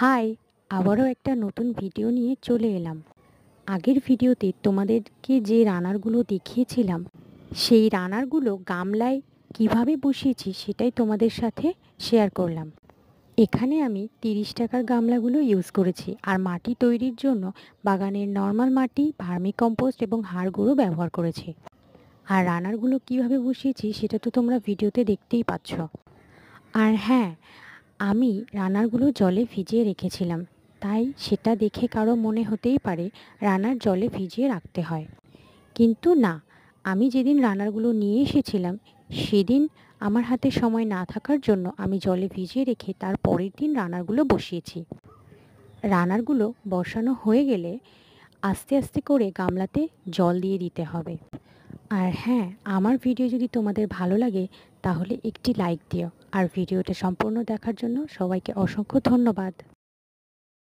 High, আবারও একটা নতুন ভিডিও নিয়ে চলে এলাম। আগের ভিডিওতে তোমাদেরকে যে রানারগুলো দেখিয়েছিলাম, সেই রানারগুলো গামলায় কিভাবে বসিয়েছি সেটাই তোমাদের সাথে শেয়ার করলাম। এখানে আমি 30 টাকার গামলাগুলো ইউজ করেছি, আর মাটি তৈরির জন্য বাগানের নর্মাল মাটি, ভার্মিকম্পোস্ট এবং হাড় গুঁড়ো ব্যবহার করেছি। আর রানারগুলো কিভাবে বসিয়েছি সেটা তো তোমরা ভিডিওতে দেখতেই পাচ্ছ। আর হ্যাঁ, আমি রানারগুলো জলে ভিজিয়ে রেখেছিলাম, তাই সেটা দেখে কারো মনে হতেই পারে রানার জলে ভিজিয়ে রাখতে হয়। কিন্তু না, আমি যেদিন রানারগুলো নিয়ে এসেছিলাম সেদিন আমার হাতে সময় না থাকার জন্য আমি জলে ভিজিয়ে রেখে তার পরের দিন রানারগুলো বসিয়েছি। রানারগুলো বসানো হয়ে গেলে আস্তে আস্তে করে গামলাতে জল দিয়ে দিতে হবে। আর হ্যাঁ, আমার ভিডিও যদি তোমাদের ভালো লাগে তাহলে একটি লাইক দিও। আর ভিডিওটা সম্পূর্ণ দেখার জন্য সবাইকে অসংখ্য ধন্যবাদ।